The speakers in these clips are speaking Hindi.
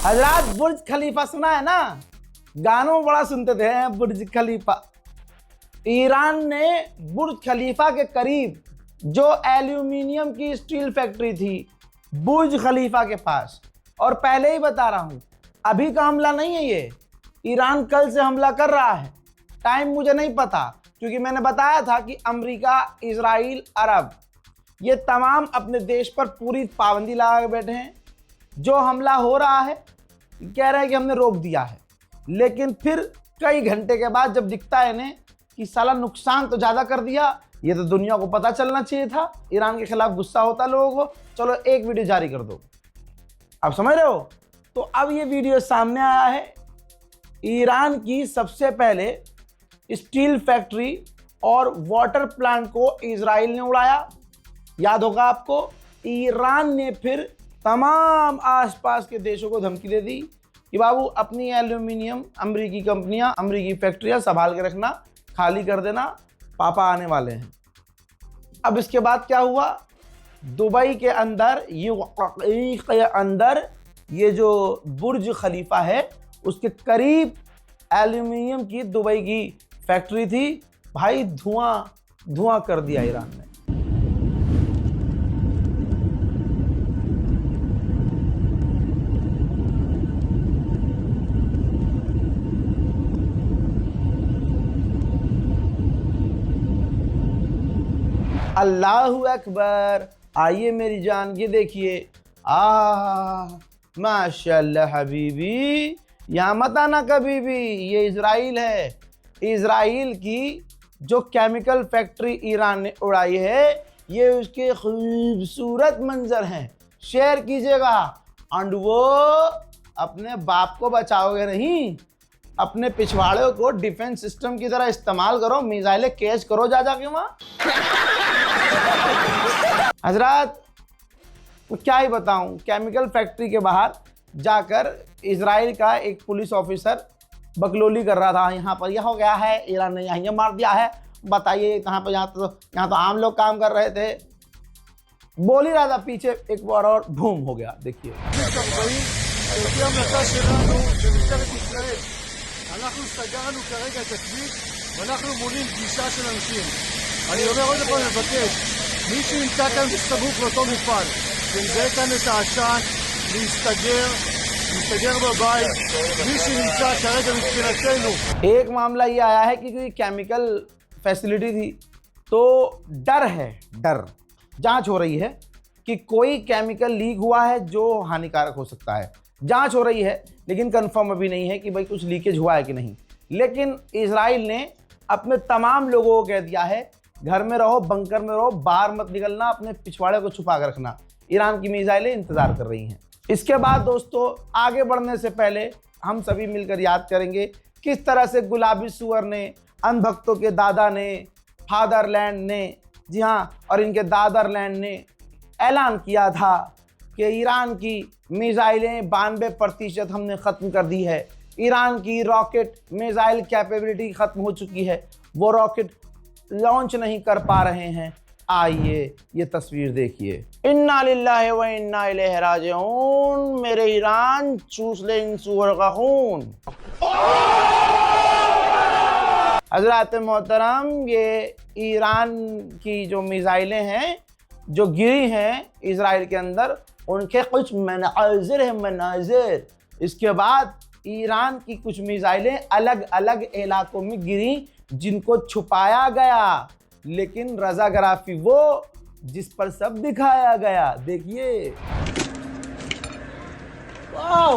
हजरात बुर्ज खलीफा सुना है ना, गानों में बड़ा सुनते थे बुर्ज खलीफा। ईरान ने बुर्ज खलीफा के करीब जो एल्यूमिनियम की स्टील फैक्ट्री थी बुर्ज खलीफा के पास, और पहले ही बता रहा हूं अभी का हमला नहीं है ये, ईरान कल से हमला कर रहा है। टाइम मुझे नहीं पता क्योंकि मैंने बताया था कि अमेरिका, इजराइल, अरब ये तमाम अपने देश पर पूरी पाबंदी लगा के बैठे हैं। जो हमला हो रहा है कह रहे हैं कि हमने रोक दिया है, लेकिन फिर कई घंटे के बाद जब दिखता है इन्हें कि साला नुकसान तो ज़्यादा कर दिया, ये तो दुनिया को पता चलना चाहिए था। ईरान के खिलाफ गुस्सा होता लोगों को, चलो एक वीडियो जारी कर दो। आप समझ रहे हो? तो अब ये वीडियो सामने आया है। ईरान की सबसे पहले स्टील फैक्ट्री और वाटर प्लांट को इजराइल ने उड़ाया। याद होगा आपको, ईरान ने फिर तमाम आसपास के देशों को धमकी दे दी कि बाबू अपनी एल्यूमिनियम अमरीकी कंपनियां, अमरीकी फैक्ट्रियां संभाल के रखना, खाली कर देना, पापा आने वाले हैं। अब इसके बाद क्या हुआ, दुबई के अंदर ये जो बुर्ज खलीफा है उसके करीब एल्यूमिनियम की दुबई की फैक्ट्री थी। भाई धुआं कर दिया ईरान ने। अल्लाहु अकबर। आइए मेरी जान, ये देखिए, माशाल्लाह हबीबी, यहाँ मत आना कभी भी। ये इजराइल है। इजराइल की जो केमिकल फैक्ट्री ईरान ने उड़ाई है, ये उसके खूबसूरत मंजर हैं, शेयर कीजिएगा। और वो अपने बाप को बचाओगे नहीं, अपने पिछवाड़े को डिफेंस सिस्टम की तरह इस्तेमाल करो, मिसाइलें कैच करो जा जाके वहाँ। हजरात क्या ही बताऊं, केमिकल फैक्ट्री के बाहर जाकर इजराइल का एक पुलिस ऑफिसर बकलोली कर रहा था, यहाँ पर यह हो गया है, ईरान ने यहाँ ये मार दिया है, बताइए कहाँ पर। यहाँ तो आम लोग काम कर रहे थे, बोल ही रहा था, पीछे एक बार और धूम हो गया। देखिए אנחנו סגרנו כרגע את הכביש ואנחנו מולים פגישה של אנשים. אני אומר עוד פעם מבקש, מי שנמצא כאן בסמוך לאותו מפעל, שמזהה כאן את העשן, להסתגר בבית. מי שנמצא כרגע מבחינתנו. एक मामला ये आया है कि कोई केमिकल फैसिलिटी थी, तो डर है, डर जांच हो रही है कि कोई केमिकल लीक हुआ है जो हानिकारक हो सकता है। जांच हो रही है, लेकिन कंफर्म अभी नहीं है कि भाई कुछ लीकेज हुआ है कि नहीं। लेकिन इजराइल ने अपने तमाम लोगों को कह दिया है, घर में रहो, बंकर में रहो, बाहर मत निकलना, अपने पिछवाड़े को छुपा कर रखना। ईरान की मिसाइलें इंतजार कर रही हैं। इसके बाद दोस्तों, आगे बढ़ने से पहले हम सभी मिलकर याद करेंगे किस तरह से गुलाबी सुअर ने, अंधभक्तों के दादा ने, फादरलैंड ने, जी हाँ, और इनके दादरलैंड ने ऐलान किया था कि ईरान की मिसाइलें 92% हमने ख़त्म कर दी है। ईरान की रॉकेट मिसाइल कैपेबिलिटी ख़त्म हो चुकी है, वो रॉकेट लॉन्च नहीं कर पा रहे हैं। आइए ये तस्वीर देखिए। इन्ना लिल्लाहि व इन्ना इलैहि राजिऊन। मेरे ईरान, चूस ले इन सूअर का खून। हज़रात मोहतरम, ये ईरान की जो मिसाइलें हैं जो गिरी हैं इजराइल के अंदर, उनके कुछ मनाजिर है, मनाजिर। इसके बाद ईरान की कुछ मिसाइलें अलग अलग इलाकों में गिरी जिनको छुपाया गया, लेकिन रज़ाग्राफी वो जिस पर सब दिखाया गया। देखिए, वाओ,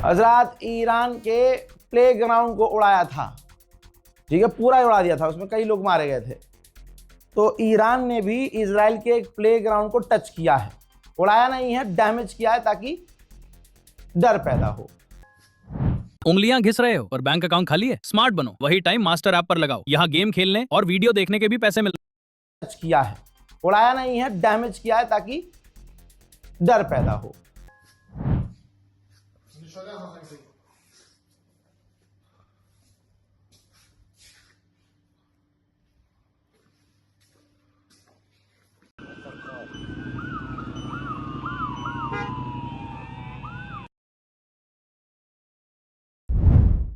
हजरात ईरान के प्ले ग्राउंड को उड़ाया था, ठीक है, पूरा उड़ा दिया था, उसमें कई लोग मारे गए थे। तो ईरान ने भी इजराइल के एक प्ले ग्राउंड को टच किया है, उड़ाया नहीं है, डैमेज किया है ताकि डर पैदा हो। उंगलियां घिस रहे हो और बैंक अकाउंट खाली है? स्मार्ट बनो, वही टाइम मास्टर ऐप पर लगाओ। यहाँ गेम खेलने और वीडियो देखने के भी पैसे मिलते हैं। किया है उड़ाया नहीं है, डैमेज किया है ताकि डर पैदा हो।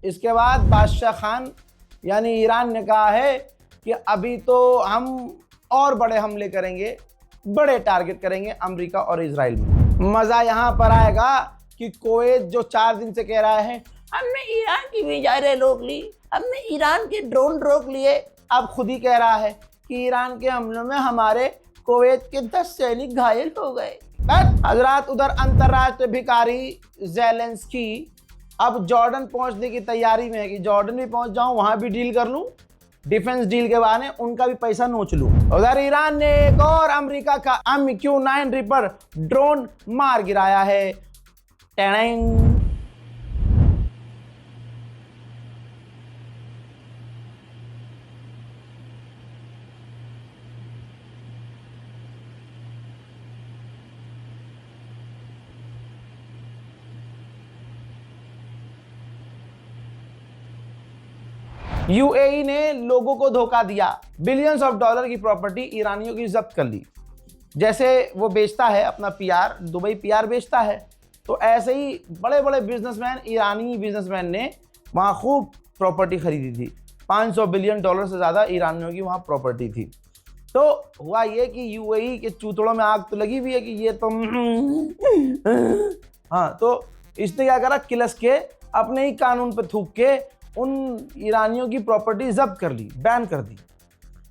इसके बाद बादशाह खान यानी ईरान ने कहा है कि अभी तो हम और बड़े हमले करेंगे, बड़े टारगेट करेंगे अमेरिका और इजराइल में। मज़ा यहाँ पर आएगा कि कुवैत जो 4 दिन से कह रहा है हमने ईरान की मिसाइलें रोक ली, हमने ईरान के ड्रोन रोक लिए, अब खुद ही कह रहा है कि ईरान के हमलों में हमारे कुवैत के 10 सैनिक घायल हो गए। हजरात, उधर अंतर्राष्ट्रीय भिखारी ज़ेलेंस्की अब जॉर्डन पहुंचने की तैयारी में है कि जॉर्डन भी पहुंच जाऊं, वहां भी डील कर लूं, डिफेंस डील के बहाने उनका भी पैसा नोच लूं। उधर ईरान ने एक और अमेरिका का MQ-9 रिपर ड्रोन मार गिराया है। टेड़ेंग। यूएई ने लोगों को धोखा दिया, बिलियंस ऑफ डॉलर की प्रॉपर्टी ईरानियों की जब्त कर ली। जैसे वो बेचता है अपना पीआर, दुबई पीआर बेचता है, तो ऐसे ही बड़े बड़े बिजनेसमैन, ईरानी बिजनेसमैन ने वहाँ खूब प्रॉपर्टी खरीदी थी। 500 बिलियन डॉलर से ज़्यादा ईरानियों की वहाँ प्रॉपर्टी थी। तो हुआ ये कि यूएई के चूतड़ों में आग तो लगी हुई है कि ये तो हाँ, तो इसने क्या करा, किलस के अपने ही कानून पे थूक के उन ईरानियों की प्रॉपर्टी जब्त कर ली, बैन कर दी।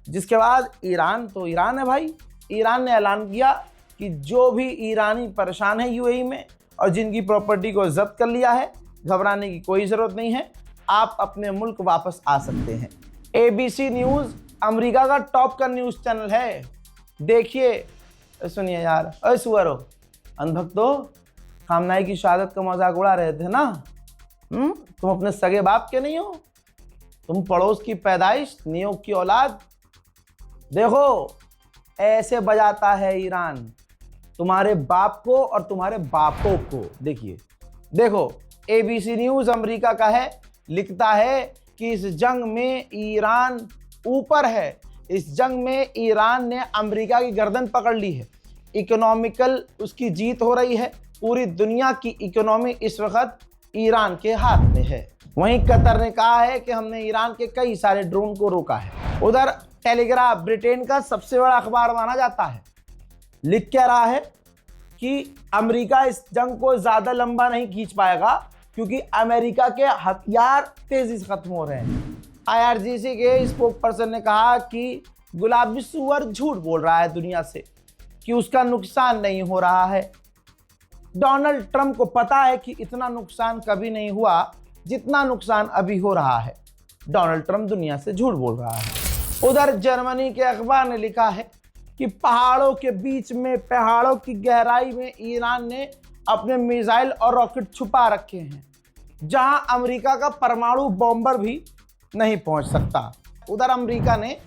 जिसके बाद ईरान तो ईरान है भाई, ईरान ने ऐलान किया कि जो भी ईरानी परेशान है यूएई में और जिनकी प्रॉपर्टी को जब्त कर लिया है, घबराने की कोई ज़रूरत नहीं है, आप अपने मुल्क वापस आ सकते हैं। ABC न्यूज़ अमेरिका का टॉप का न्यूज़ चैनल है, देखिए। सुनिए यार, अरे सुअरो, अंधभक्तो, खामनाई की शहादत का मजाक उड़ा रहे थे ना? तुम अपने सगे बाप के नहीं हो, तुम पड़ोस की पैदाइश, नियोग की औलाद। देखो ऐसे बजाता है ईरान तुम्हारे बाप को और तुम्हारे बापों को। देखिए, देखो ABC न्यूज़ अमेरिका का है, लिखता है कि इस जंग में ईरान ऊपर है, इस जंग में ईरान ने अमेरिका की गर्दन पकड़ ली है, इकोनॉमिकल उसकी जीत हो रही है, पूरी दुनिया की इकोनॉमी इस वक्त ईरान के हाथ में है। वहीं कतर ने कहा है कि हमने ईरान के कई सारे ड्रोन को रोका है। उधर टेलीग्राफ ब्रिटेन का सबसे बड़ा अखबार माना जाता है, लिख क्या रहा है कि अमेरिका इस जंग को ज़्यादा लंबा नहीं खींच पाएगा क्योंकि अमेरिका के हथियार तेज़ी से ख़त्म हो रहे हैं। IRGC के स्पोक पर्सन ने कहा कि गुलाबी सुअर झूठ बोल रहा है दुनिया से कि उसका नुकसान नहीं हो रहा है। डोनाल्ड ट्रंप को पता है कि इतना नुकसान कभी नहीं हुआ जितना नुकसान अभी हो रहा है। डोनाल्ड ट्रंप दुनिया से झूठ बोल रहा है। उधर जर्मनी के अखबार ने लिखा है कि पहाड़ों के बीच में, पहाड़ों की गहराई में ईरान ने अपने मिसाइल और रॉकेट छुपा रखे हैं, जहां अमेरिका का परमाणु बॉम्बर भी नहीं पहुंच सकता। उधर अमेरिका ने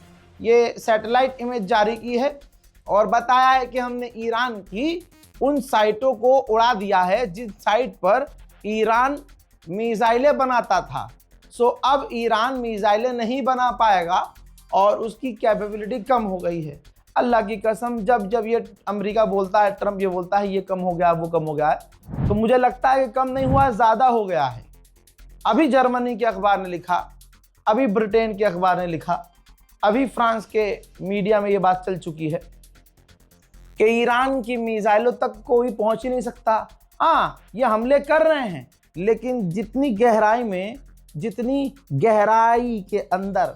ये सैटेलाइट इमेज जारी की है और बताया है कि हमने ईरान की उन साइटों को उड़ा दिया है जिन साइट पर ईरान मिसाइलें बनाता था। सो अब ईरान मिसाइलें नहीं बना पाएगा और उसकी कैपेबिलिटी कम हो गई है। अल्लाह की कसम, जब जब ये अमेरिका बोलता है, ट्रंप ये बोलता है ये कम हो गया, वो कम हो गया है, तो मुझे लगता है कि कम नहीं हुआ, ज़्यादा हो गया है। अभी जर्मनी के अखबार ने लिखा, अभी ब्रिटेन के अखबार ने लिखा, अभी फ्रांस के मीडिया में ये बात चल चुकी है कि ईरान की मिसाइलों तक कोई पहुंच ही नहीं सकता। हाँ, ये हमले कर रहे हैं, लेकिन जितनी गहराई में, जितनी गहराई के अंदर,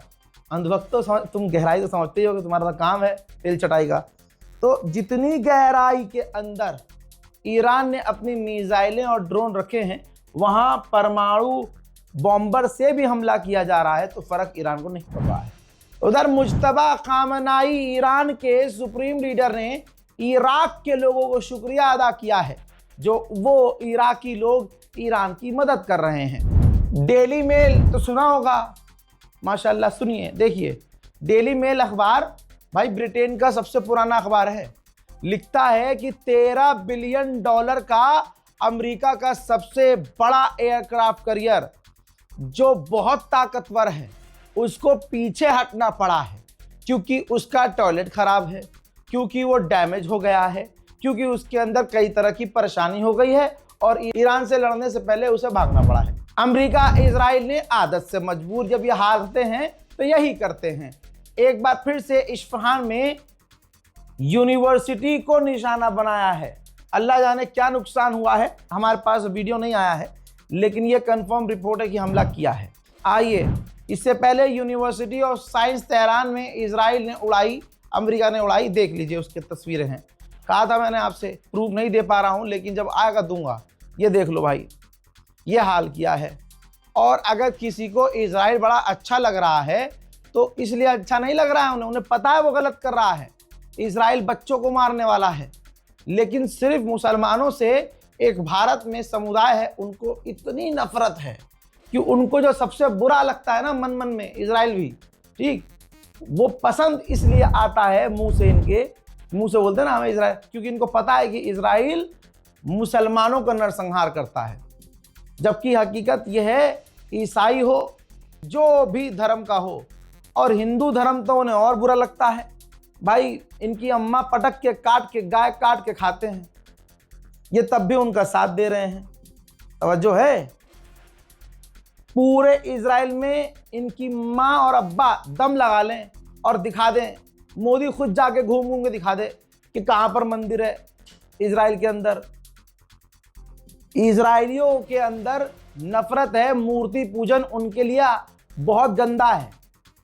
अंधभक्तों तुम गहराई तो समझते ही हो कि तुम्हारा काम है तेल चटाई का, तो जितनी गहराई के अंदर ईरान ने अपनी मिसाइलें और ड्रोन रखे हैं, वहाँ परमाणु बॉम्बर से भी हमला किया जा रहा है, तो फ़र्क ईरान को नहीं पड़ रहा है। उधर मुज्तबा खामनाई, ईरान के सुप्रीम लीडर, ने इराक के लोगों को शुक्रिया अदा किया है जो वो इराकी लोग ईरान की मदद कर रहे हैं। डेली मेल तो सुना होगा, माशाल्लाह, सुनिए, देखिए। डेली मेल अखबार भाई ब्रिटेन का सबसे पुराना अखबार है, लिखता है कि $13 बिलियन का अमेरिका का सबसे बड़ा एयरक्राफ्ट कैरियर जो बहुत ताकतवर है उसको पीछे हटना पड़ा है, क्योंकि उसका टॉयलेट खराब है, क्योंकि वो डैमेज हो गया है, क्योंकि उसके अंदर कई तरह की परेशानी हो गई है और ईरान से लड़ने से पहले उसे भागना पड़ा है। अमेरिका इजराइल ने आदत से मजबूर जब ये हारते हैं तो यही करते हैं। एक बार फिर से इस्फहान में यूनिवर्सिटी को निशाना बनाया है। अल्लाह जाने क्या नुकसान हुआ है, हमारे पास वीडियो नहीं आया है, लेकिन ये कंफर्म रिपोर्ट है कि हमला किया है। आइए, इससे पहले यूनिवर्सिटी ऑफ साइंस तेहरान में इजराइल ने उड़ाई, अमेरिका ने उड़ाई, देख लीजिए उसकी तस्वीरें हैं। कहा था मैंने आपसे, प्रूफ नहीं दे पा रहा हूं, लेकिन जब आएगा दूंगा। ये देख लो भाई, ये हाल किया है। और अगर किसी को इजराइल बड़ा अच्छा लग रहा है तो इसलिए अच्छा नहीं लग रहा है, उन्हें पता है वो गलत कर रहा है। इजराइल बच्चों को मारने वाला है, लेकिन सिर्फ मुसलमानों से एक भारत में समुदाय है, उनको इतनी नफरत है कि उनको जो सबसे बुरा लगता है ना मन मन में, इजराइल भी ठीक, वो पसंद इसलिए आता है मुंह से, इनके मुंह से बोलते हैं ना हमें इजराइल, क्योंकि इनको पता है कि इजराइल मुसलमानों का नरसंहार करता है। जबकि हकीकत यह है, ईसाई हो, जो भी धर्म का हो, और हिंदू धर्म तो उन्हें और बुरा लगता है। भाई इनकी अम्मा पटक के काट के गाय काट के खाते हैं, ये तब भी उनका साथ दे रहे हैं। तवज्जो है, पूरे इजराइल में इनकी माँ और अब्बा दम लगा लें और दिखा दें, मोदी खुद जाके घूम घूम के दिखा दे कि कहाँ पर मंदिर है इजराइल के अंदर। इजराइलियों के अंदर नफरत है, मूर्ति पूजन उनके लिए बहुत गंदा है,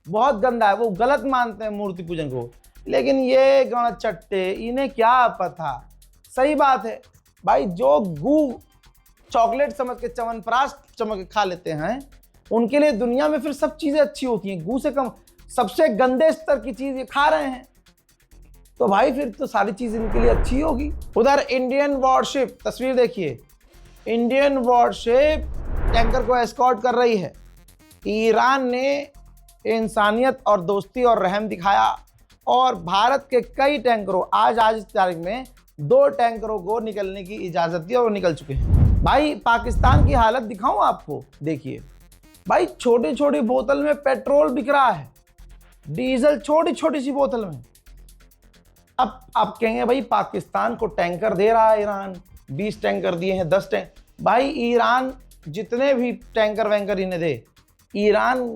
बहुत गंदा है। वो गलत मानते हैं मूर्ति पूजन को, लेकिन ये गणचट्टे, इन्हें क्या पता। सही बात है भाई, जो गू चॉकलेट समझ के च्यवनप्राश चमक के खा लेते हैं, उनके लिए दुनिया में फिर सब चीज़ें अच्छी होती हैं। गू से कम सबसे गंदे स्तर की चीज़ ये खा रहे हैं, तो भाई फिर तो सारी चीज़ इनके लिए अच्छी होगी। उधर इंडियन वॉरशिप, तस्वीर देखिए, इंडियन वॉरशिप टैंकर को एस्कॉर्ट कर रही है। ईरान ने इंसानियत और दोस्ती और रहम दिखाया और भारत के कई टैंकरों, आज इस तारीख में 2 टैंकरों को निकलने की इजाज़त दी और वो निकल चुके हैं। भाई पाकिस्तान की हालत दिखाऊं आपको, देखिए भाई, छोटी छोटी बोतल में पेट्रोल बिक रहा है, डीजल छोटी छोटी सी बोतल में। अब आप कहेंगे भाई पाकिस्तान को टैंकर दे रहा है ईरान, 20 टैंकर दिए हैं, 10 टैंकर। भाई ईरान जितने भी टैंकर वैंकर इन्हें दे, ईरान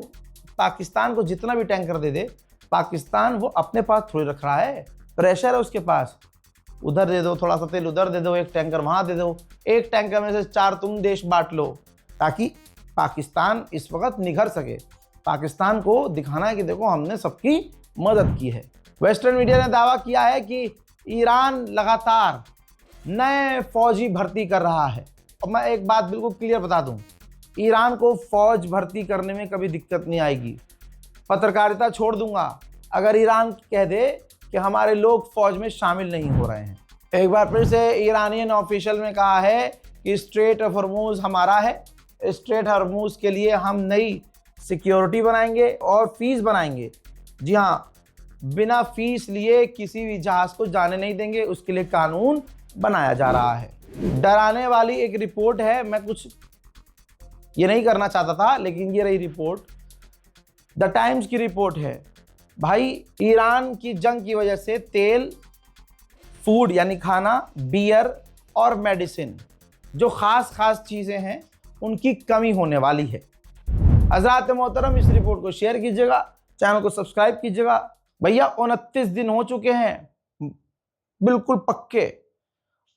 पाकिस्तान को जितना भी टैंकर दे, पाकिस्तान वो अपने पास थोड़ी रख रहा है, प्रेशर है उसके पास, उधर दे दो थोड़ा सा तेल, उधर दे दो, एक टैंकर वहाँ दे दो, एक टैंकर में से 4 तुम देश बांट लो, ताकि पाकिस्तान इस वक्त निखर सके। पाकिस्तान को दिखाना है कि देखो हमने सबकी मदद की है। वेस्टर्न मीडिया ने दावा किया है कि ईरान लगातार नए फौजी भर्ती कर रहा है। और मैं एक बात बिल्कुल क्लियर बता दूं, ईरान को फौज भर्ती करने में कभी दिक्कत नहीं आएगी। पत्रकारिता छोड़ दूंगा अगर ईरान कह दे कि हमारे लोग फौज में शामिल नहीं हो रहे हैं। एक बार फिर से ईरानियन ऑफिशियल ने कहा है कि स्ट्रेट ऑफ हॉर्मुज हमारा है, स्ट्रेट हॉर्मुज के लिए हम नई सिक्योरिटी बनाएंगे और फीस बनाएंगे। जी हाँ, बिना फीस लिए किसी भी जहाज़ को जाने नहीं देंगे, उसके लिए कानून बनाया जा रहा है। डराने वाली एक रिपोर्ट है, मैं कुछ ये नहीं करना चाहता था, लेकिन ये रही रिपोर्ट, द टाइम्स की रिपोर्ट है। भाई ईरान की जंग की वजह से तेल, फूड यानी खाना, बियर और मेडिसिन, जो खास चीज़ें हैं, उनकी कमी होने वाली है। हज़रात मोहतरम, इस रिपोर्ट को शेयर कीजिएगा, चैनल को सब्सक्राइब कीजिएगा। भैया 29 दिन हो चुके हैं बिल्कुल पक्के,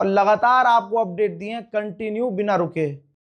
और लगातार आपको अपडेट दिए, कंटिन्यू बिना रुके।